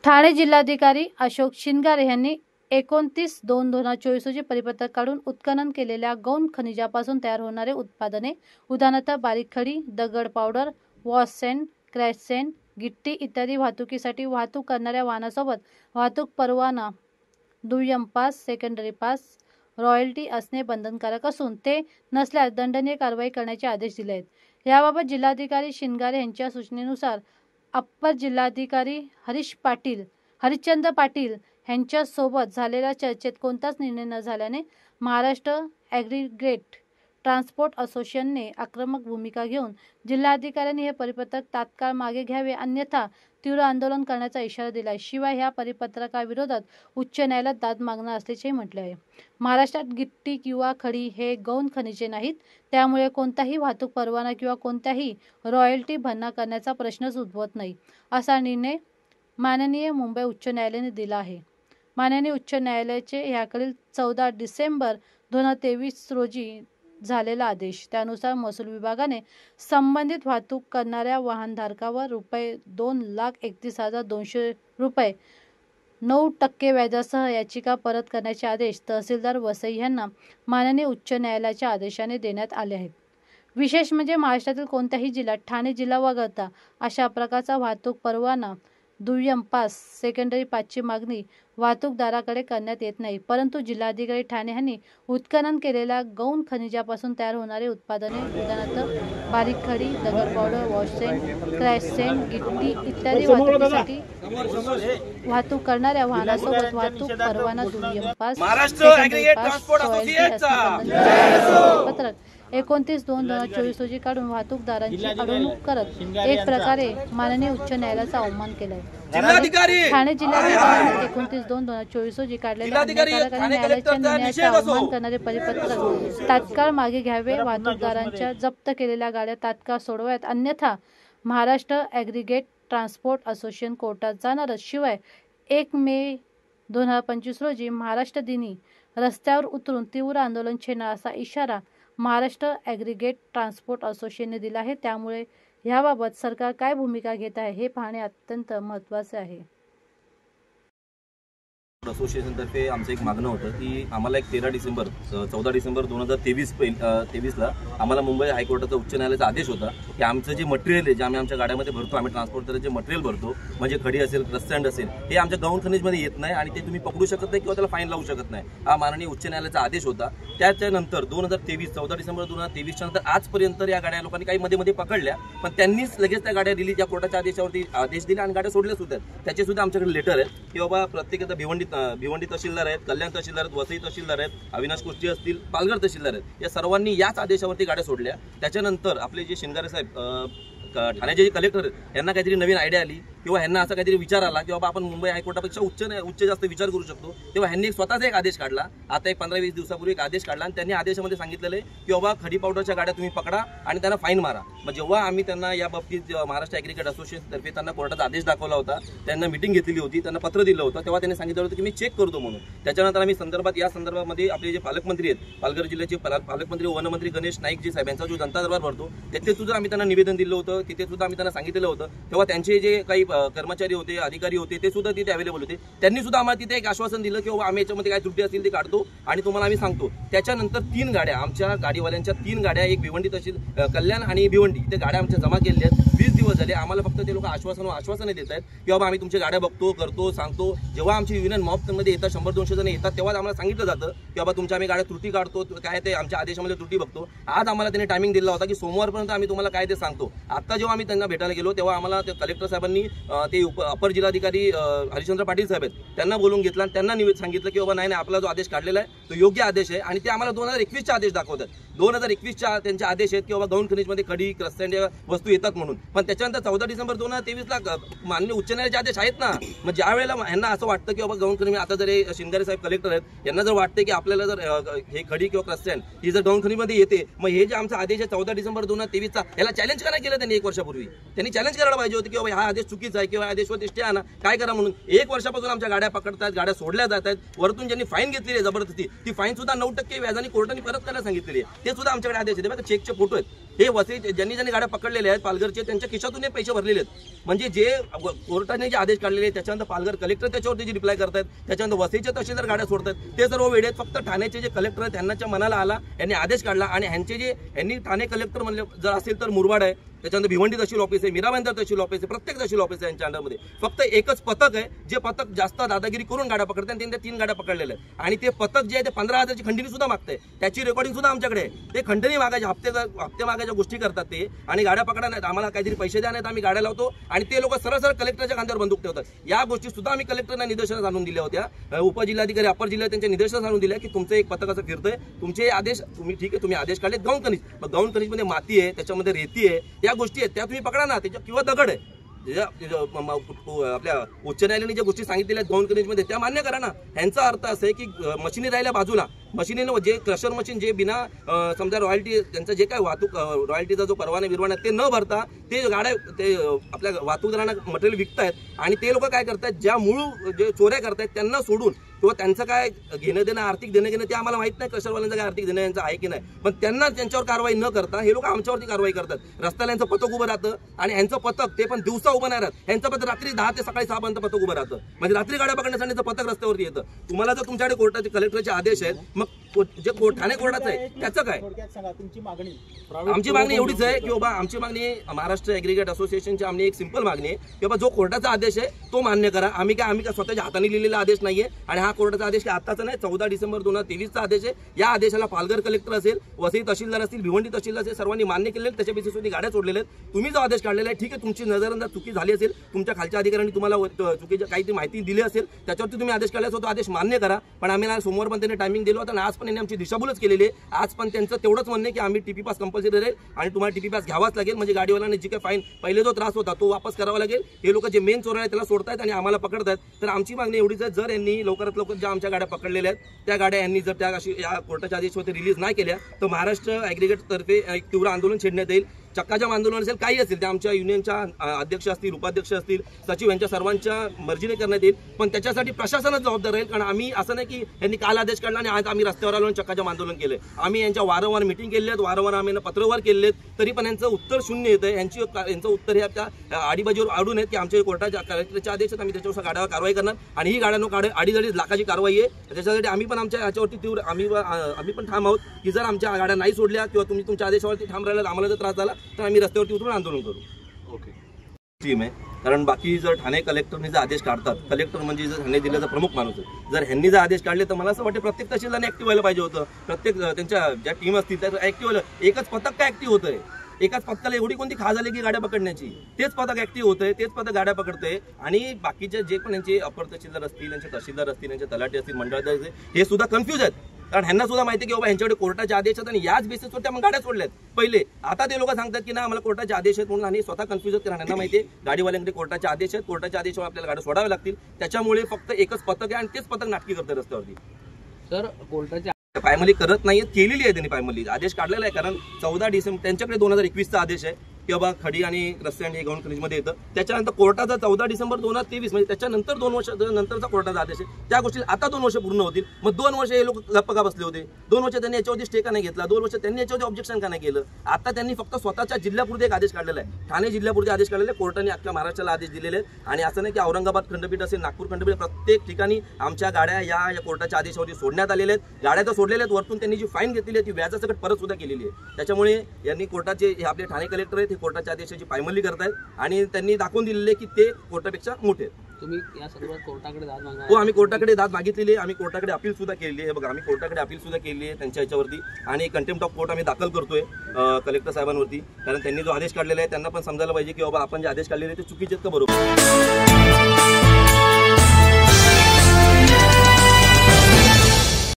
ठाणे जिल्हाधिकारी अशोक शिनगारे यांनी 29/2/2024 रोजी परिपत्रक काढून उत्खनन केलेल्या गौण खनिजापासून तयार होणारे उत्पादने उदाहरणार्थ बारीक खडी, दगड powder, wash sand, crush sand, गिट्टी इत्यादी वाहतुकीसाठी वाहतूक करणाऱ्या वाहनासोबत वाहतूक परवाना, दुय्यम पास, सेकंडरी पास, रॉयल्टी असणे बंधनकारक असून ते नसल्यास दंडनीय कारवाई करण्याचे आदेश दिले आहेत। याबाबत जिल्हाधिकारी शिनगारे यांच्या सूचनेनुसार अप्पर जिल्हाधिकारी हरिश्चंद्र पाटील यांच्यासोबत झालेल्या चर्चेत कोणताच निर्णय न झाल्याने महाराष्ट्र ॲग्रिगेट ट्रान्सपोर्ट असोसिएशनने आक्रमक भूमिका घेऊन जिल्हाधिकाऱ्यांनी हे परिपत्रक तात्काळ मागे घ्यावे अन्यथा तीव्र आंदोलन करण्याचा इशारा दिला आहे। शिवाय ह्या परिपत्रकाविरोधात उच्च न्यायालयात दाद मागणार असल्याचेही म्हटले आहे। महाराष्ट्रात गिट्टी किंवा खडी हे गौण खनिजे नाहीत, त्यामुळे कोणताही वाहतूक परवाना किंवा कोणत्याही रॉयल्टी भरणा करण्याचा प्रश्नच उद्भवत नाही, असा निर्णय माननीय मुंबई उच्च न्यायालयाने दिला आहे। माननीय उच्च न्यायालयाचे याखालील 14 डिसेंबर 2023 रोजी झालेला आदेश त्यानुसार महसूल विभागाने संबंधित वाहतूक करणाऱ्या वाहनधारकावर ₹2,31,200 9% व्याजासह याचिका परत करण्याचे आदेश तहसीलदार वसई यांना माननीय उच्च न्यायालयाच्या आदेशाने देण्यात आले आहेत। विशेष म्हणजे महाराष्ट्रातील कोणत्याही जिल्ह्यात ठाणे जिल्हा वगळता अशा प्रकारचा वाहतूक परवाना, दुय्यम पास, सेकंडरी पासची मागणी वाहतूकदाराकडे करण्यात येत नाही, परंतु जिल्हाधिकारी ठाणे यांनी उत्खनन केलेल्या गौण खनिजापासून तयार होणारे उत्पादने उदाहरणार्थ बारीक खडी, दगड powder, wash sand, crush sand, गिट्टी इत्यादी वाहतुकीसाठी वाहतूक करणाऱ्या वाहनासोबत वाहतूक परवाना, दुय्यम पास, सेकंडरी पास, पत्रक 29/2/2024 रोजी काढून वाहतूकदारांची अडवणूक करत एक प्रकारे माननीय उच्च न्यायालयाचा अवमान केला आहे। ठाणे जिल्ह्यात 29/2/2024 रोजी काढलेल्या न्यायालयाच्या निर्णयाचा अवमान करणारे परिपत्रक तात्काळ मागे घ्यावे, वाहतूकदारांच्या जप्त केलेल्या गाड्या तात्काळ सोडवाव्यात अन्यथा महाराष्ट्र ॲग्रिगेट ट्रान्सपोर्ट असोसिएशन कोर्टात जाणारच। शिवाय 1 मे 2025 रोजी महाराष्ट्र दिनी रस्त्यावर उतरून तीव्र आंदोलन छेडणार असा इशारा महाराष्ट्र ॲग्रिगेट ट्रान्सपोर्ट असोसिएशनने दिला आहे। त्यामुळे याबाबत सरकार काय भूमिका घेत आहे हे पाहणे अत्यंत महत्त्वाचे आहे। असोसिएशनतर्फे आमचं एक मागणं होतं की आम्हाला एक 14 डिसेंबर 2023ला आम्हाला मुंबई हायकोर्टाचा उच्च न्यायालयाचा आदेश होता की आमचं जे मटेरियल आहे, जे आम्ही आमच्या गाड्यामध्ये भरतो, आम्ही ट्रान्सपोर्ट करत जे मटेरियल भरतो म्हणजे खडी असेल, क्रश सँड असेल, हे आमच्या गौण खनिजमध्ये येत नाही आणि ते तुम्ही पकडू शकत नाही किंवा त्याला फाईन लावू शकत नाही, हा माननीय उच्च न्यायालयाचा आदेश होता। त्याच्यानंतर 14 डिसेंबर 2023 नंतर आजपर्यंत या गाड्या लोकांनी काही मध्ये पकडल्या, पण त्यांनीच लगेच त्या गाड्या दिली ज्या कोर्टाच्या आदेशावरती आदेश दिले आणि गाड्या सोडल्या सुद्धा। त्याचे सुद्धा आमच्याकडे लेटर आहेत की बाबा प्रत्येक आता भिवंडी तहसीलदार आहेत, कल्याण तहसीलदार आहेत, वसई तहसीलदार आहेत, अविनाश कुष्टी असतील, पालघर तहसीलदार आहेत, या सर्वांनी याच आदेशावरती गाड्या सोडल्या। त्याच्यानंतर आपले जे शिनगारे साहेब ठाण्याचे जे कलेक्टर आहेत यांना काहीतरी नवीन आयडिया आली किंवा ह्यांना असा काहीतरी विचार आला की बाबा आपण मुंबई हायकोर्टापेक्षा उच्च जास्त विचार करू शकतो, तेव्हा ह्यांनी स्वतःचा एक आदेश काढला। आता एक 15-20 दिवसापूर्वी एक आदेश काढला आणि त्यांनी आदेशामध्ये सांगितलेलं आहे की बाबा खडी पावडरच्या गाड्या तुम्ही पकडा आणि त्यांना फाईन मारा। मग जेव्हा आम्ही त्यांना या बाबतीत महाराष्ट्र ॲग्रिगेट असोसिएशनतर्फे त्यांना कोर्टाचा आदेश दाखवला होता, त्यांना मिटिंग घेतलेली होती, त्यांना पत्र दिलं होतं, तेव्हा त्यांनी सांगितलं होतं की मी चेक करतो म्हणून। त्याच्यानंतर आम्ही या संदर्भामध्ये आपले जे पालकमंत्री आहेत, पालघर जिल्ह्याचे पालकमंत्री वनमंत्री गणेश नाईक जी साहेब यांचा जो जनता दरबार भरतो तिथे सुद्धा आम्ही त्यांना निवेदन दिलं होतं, तिथे सुद्धा आम्ही त्यांना सांगितलेलं होतं। तेव्हा त्यांचे जे काही कर्मचारी होते, अधिकारी होते, ते सुद्धा तिथे अवेलेबल होते। त्यांनी सुद्धा आम्हाला तिथे एक आश्वासन दिलं की बाबा आम्ही याच्यामध्ये काय त्रुटी असतील ते काढतो आणि तुम्हाला आम्ही सांगतो। त्याच्यानंतर 3 गाड्या आमच्या गाडीवाल्यांच्या 3 गाड्या, एक भिवंडी तहसील कल्याण आणि भिवंडी, ते गाड्या आमच्या जमा केलेल्या आहेत। 20 दिवस झाले आम्हाला फक्त ते लोक आश्वासने देत आहेत की बाबा आम्ही तुमच्या गाड्या बघतो, करतो, सांगतो। जेव्हा आमची युनियन मॉबमध्ये येतात 100-200 जण येतात तेव्हा आम्हाला सांगितलं जातं की बाबा तुमच्या आम्ही गाड्या त्रुटी काढतो, काय ते आमच्या आदेशामध्ये त्रुटी बघतो। आज आम्हाला त्यांनी टायमिंग दिला होता की सोमवारपर्यंत आम्ही तुम्हाला काय ते सांगतो। आता जेव्हा आम्ही त्यांना भेटायला गेलो तेव्हा आम्हाला ते कलेक्टर साहेबांनी ते अपर जिल्हाधिकारी हरिश्चंद्र पाटील साहेब आहेत त्यांना बोलून घेतला आणि त्यांना सांगितलं की बाबा नाही आपला जो आदेश काढलेला आहे तो योग्य आदेश आहे आणि ते आम्हाला 2021चा आदेश दाखवतात। 2021च्या त्यांचे आदेश आहेत की बाबा गौण खनिजमध्ये खडी, क्रश सँड वस्तू येतात म्हणून, पण त्याच्यानंतर 14 डिसेंबर 2023ला माननीय उच्च न्यायालयाचे आदेश आहेत ना। मग ज्या वेळेला यांना असं वाटतं की बाबा गौण खनिज, आता जर शिनगारे साहेब कलेक्टर आहेत यांना जर वाटते की आपल्याला जर हे खडी किंवा क्रश सँड ही जर गौण खनिजमध्ये येते, मग हे जे आमचा आदेश आहे 14 डिसेंबर 2023चा याला चॅलेंज का नाही केलं त्यांनी? 1 वर्षापूर्वी त्यांनी चॅलेंज करायला पाहिजे होतं की बाबा हा आदेश चुकीचा आहे किंवा आदेशवरती स्टे आणा, काय करा म्हणून। 1 वर्षापासून आमच्या गाड्या पकडतात, गाड्या सोडल्या जात आहेत, वरतून ज्यांनी फाईन घेतलेली आहे जबरदस्ती, ती फाईन सुद्धा 9% व्याजाने कोर्टाने परत करायला सांगितलेली आहे। ते सुद्धा आमच्याकडे आदेश आहेत. बघा चेकचे फोटो आहेत. हे वसई ज्यांनी गाड्या पकडलेल्या आहेत पालघरचे त्यांच्या खिशातून हे पैसे भरलेले आहेत. म्हणजे जे कोर्टाने जे आदेश काढलेले आहेत त्याच्यानंतर पालघर कलेक्टर त्याच्यावरती जे रिप्लाय करतात, त्याच्यानंतर वसईचे तहसीलदार गाड्या सोडतात, ते सर्व वेळ आहेत. फक्त ठाण्याचे जे कलेक्टर आहेत त्यांच्या मनाला आला, यांनी आदेश काढला आणि यांनी ठाणे कलेक्टर म्हणले जर असेल तर मुरबाड आहे, त्याच्यानंतर भिवंडी तहसील ऑफिस आहे, मीराबाईंदर तहसील ऑफिस आहे, प्रत्येक तहसील ऑफिस आहे यांच्या अंडरमध्ये. फक्त एकच पथक आहे जे पथक जास्त दादागिरी करून गाड्या पकडतात आणि त्यांनी 3 गाड्या पकडलेल्या आहेत. आणि ते पथक जे आहे ते 15,000ची खंडणी सुद्धा मागतंय. त्याची रेकॉर्डिंग सुद्धा आमच्याकडे आहे. ते खंडणी मागायचे हप्ते मागायच्या गोष्टी करतात ते आणि गाड्या पकडा नाहीत, आम्हाला काहीतरी पैसे द्या नाहीत, आम्ही गाड्या लावतो आणि ते लोक सरळ कलेक्टरच्या खांद्यावर बंदूक ठेवतात. या गोष्टी सुद्धा आम्ही कलेक्टरना निदर्शनास आणून दिल्या होत्या. उपजिल्हाधिकारी अपर जिल्हा त्यांच्या निदर्शनास आणून दिल्या की तुमचं एक पथक असं फिरतंय, तुमचे आदेश तुम्ही ठीक आहे, तुम्ही आदेश काढले गौण खनिज, मग गौण खनिजमध्ये माती आहे, त्याच्यामध्ये रेती आहे, या गोष्टी आहेत, त्या तुम्ही पकडा ना, त्याच्या किंवा दगड आहे. आपल्या उच्च न्यायालयाने ज्या गोष्टी सांगितलेल्या गौण खनिजमध्ये त्या मान्य करा ना. ह्यांचा अर्थ असं आहे की मशिनी राहिल्या बाजूला, मशिनीनं जे क्रशर मशीन जे बिना समजा रॉयल्टी त्यांचं जे काय वाहतूक रॉयल्टीचा जो परवाना ते न भरता ते गाड्या ते आपल्या वाहतूकदारांना मटेरियल विकतायत आणि ते लोक काय करतात, ज्या मूळ जे चोऱ्या करतायत त्यांना सोडून किंवा त्यांचं काय घेणं देणं आर्थिक देणं घेणं ते आम्हाला माहित नाही, क्रशरवाल्यांचं काय आर्थिक देणं यांचं आहे की नाही, पण त्यांना त्यांच्यावर कारवाई न करता हे लोक आमच्यावरती कारवाई करतात. रस्त्याला यांचं पथक उभं राहतं आणि यांचं पथक ते पण दिवसा उभं नाही राहत, यांचं पथक रात्री 10 ते सकाळी 6 पर्यंत पथक उभं राहतं. म्हणजे रात्री गाड्या पकडण्यासाठी पथक रस्त्यावरती येतं. तुम्हाला जर तुमच्याकडे कोर्टाचे कलेक्टरचे आदेश आहेत, मग जे ठाणे कोर्टाचं आहे त्याचं काय? आमची मागणी एवढीच आहे की बाबा आमची मागणी महाराष्ट्र ॲग्रिगेट असोसिएशनची आमची एक सिंपल मागणी आहे की बाबा जो कोर्टाचा आदेश आहे तो मान्य करा. आम्ही काय स्वतःच्या हाताने लिहिलेला आदेश नाहीये आणि हा कोर्टाचा आदेश आताचा नाही, 14 डिसेंबर 2023चा आदेश आहे. या आदेशाला पालघर कलेक्टर असेल, वसई तहसीलदार असतील, भिवंडी तहसीलदार असेल, सर्वांनी मान्य केलेले, त्याच्या बेसिसवरती गाड्या सोडलेल्या आहेत. तुम्ही जो आदेश काढलेला आहे ठीक आहे, तुमची नजरअंदाज चुकी झाली असेल, तुमच्या खालच्या अधिकाऱ्यांनी तुम्हाला चुकीची काहीतरी माहिती दिली असेल, त्याच्यावरती तुम्ही आदेश काढला, तो आदेश मान्य करा. पण आम्ही सोमवार पण त्यांनी टायमिंग दिलं होतं आणि आज पण यांनी आमची दिशाभूलच केलेली आहे. आज पण त्यांचं तेवढंच म्हणणं आहे की आम्ही टीपी पास कंपल्सरी राहील आणि तुम्हाला टीपी पास घ्यावाच लागेल, म्हणजे गाडीवाल्यांनी जी काही फाईन पहिले जो त्रास होता तो वापस करावा लागेल. हे लोक जे मेन चोर आहेत त्याला सोडतायत आणि आम्हाला पकडतायत. तर आमची मागणी एवढीच आहे, जर यांनी लवकरात लवकर ज्या आमच्या गाड्या पकडलेल्या आहेत त्या गाड्या यांनी जर त्या या कोर्टाच्या आदेशावरती रिलीज नाही केल्या तर महाराष्ट्र ॲग्रिगेट तर्फे एक तीव्र आंदोलन छेडण्यात येईल. चक्काजाम आंदोलन असेल, काही असेल, ते आमच्या युनियनच्या अध्यक्ष असतील, उपाध्यक्ष असतील, सचिव यांच्या सर्वांच्या मर्जीने करण्यात येईल. पण त्याच्यासाठी प्रशासनच जबाबदार राहील, कारण आम्ही असं नाही की यांनी काल आदेश काढला आणि आज आम्ही रस्त्यावर आलो आणि चक्काजाम आंदोलन केलं. आम्ही यांच्या वारंवार मिटिंग केली आहेत, वारंवार आम्ही पत्रव्यवहार केले आहेत, तरी पण यांचं उत्तर शून्य येतं. यांचं उत्तर हे त्या आडीबाजीवर अडून आहेत की आमच्या कोर्टाच्या कलेक्टरचे आदेश आहेत, आम्ही त्याच्यावर गाड्यावर कारवाई करणार आणि ही गाड्यांनो 2.5 लाखाची कारवाई आहे. त्याच्यासाठी आम्ही पण आमच्या याच्यावरती तीव्र आम्ही पण ठाम आहोत की जर आमच्या गाड्या नाही सोडल्या किंवा तुम्ही तुमच्या आदेशावरती ठाम राहिला, आम्हाला जर त्रास झाला तर आम्ही रस्त्यावरती उतरून आंदोलन करू. ओके टीम आहे, कारण बाकी जर ठाणे कलेक्टरने जर आदेश काढतात, कलेक्टर म्हणजे जर ठाणे जिल्ह्याचा प्रमुख माणूस आहे, जर ह्यांनी जर आदेश काढले तर मला असं वाटतं प्रत्येक तहसीलदारने ऍक्टिव्ह व्हायला पाहिजे होतं. प्रत्येक त्यांच्या ज्या टीम असतील त्या ऍक्टिव्ह व्हायला. एकच पथक काय ऍक्टिव्ह होतंय? एकाच पथकाला एवढी कोणती खा झाली की गाड्या पकडण्याची? तेच पथक ऍक्टिव्ह होतंय, तेच पथक गाड्या पकडतंय आणि बाकीचे जे पण यांचे अपर तहसीलदार असतील, यांचे तहसीलदार असतील, यांचे तलाठी असतील, मंडळाचे असतील, हे सुद्धा कन्फ्युज आहेत. कारण ह्यांना सुद्धा माहिती की बाबा यांच्याकडे कोर्टाचे आदेश आहेत आणि याच बेसिसवर त्या मग गाड्या सोडल्यात पहिले. आता ते लोक सांगतात की ना आम्हाला कोर्टाचे आदेश आहेत म्हणून, आणि स्वतः कन्फ्युज आहेत. कारण यांना माहिती आहे गाडीवाल्यांकडे कोर्टाचे आदेश आहेत, कोर्टाच्या आदेशावर आपल्याला गाड्या सोडाव्या लागतील. त्याच्यामुळे फक्त एकच पथक आहे आणि तेच पथक नाटकी करते रस्त्यावरती. सर कोर्टाचे पायमली करत नाहीये, केलेली आहे त्यांनी पायमली. आदेश काढलेला आहे, कारण 14 डिसेंबर त्यांच्याकडे 2021चा आदेश आहे की बाबा खडी आणि रस्ते आणि गौण खनिजमध्ये येतं. त्याच्यानंतर कोर्टाचा 14 डिसेंबर 2023 म्हणजे त्याच्यानंतर 2 वर्ष नंतरचा कोर्टाचा आदेश आहे. त्या गोष्टी आता 2 वर्ष पूर्ण होतील. मग 2 वर्ष हे लोक गप्प का बसले होते? 2 वर्ष त्यांनी याच्यावरती स्टे का नाही घेतला? 2 वर्ष त्यांनी याच्यावरती ऑब्जेक्शन का नाही केलं? आता त्यांनी फक्त स्वतःच्या जिल्ह्यापुरते एक आदेश काढलेला आहे, ठाणे जिल्ह्यापुरते आदेश काढलेले. कोर्टाने अख्ख्या महाराष्ट्राला आदेश दिलेले आहेत आणि असं नाही की औरंगाबाद खंडपीठ असेल, नागपूर खंडपीठ, प्रत्येक ठिकाणी आमच्या गाड्या या कोर्टाच्या आदेशावरती सोडण्यात आलेल्या आहेत. गाड्या तर सोडलेल्या आहेत, वरतून त्यांनी जी फाईन घेतलेली आहे ती व्याजासकट परत सुद्धा केलेली आहे. त्याच्यामुळे यांनी कोर्टाचे हे आपले ठाणे कलेक्टर आहेत, हे कोर्टाच्या आदेशाची पायमल्ली करतायत आणि त्यांनी दाखवून दिलेले की ते कोर्टापेक्षा मोठे आहेत. तुम्ही या संदर्भात कोर्टाकडे दाद मागणार? हो, आम्ही कोर्टाकडे दाद मागितलेली आहे. आम्ही कोर्टाकडे अपील सुद्धा केलेली आहे. बघा, आम्ही कोर्टाकडे अपील सुद्धा केली आहे त्यांच्या याच्यावरती आणि कंटेम्प्ट ऑफ कोर्ट आम्ही दाखल करतोय कलेक्टर साहेबांवरती. कारण त्यांनी जो आदेश काढलेला आहे त्यांना पण समजायला पाहिजे की बाबा आपण जे आदेश काढलेले ते चुकीचे आहेत का बरोबर.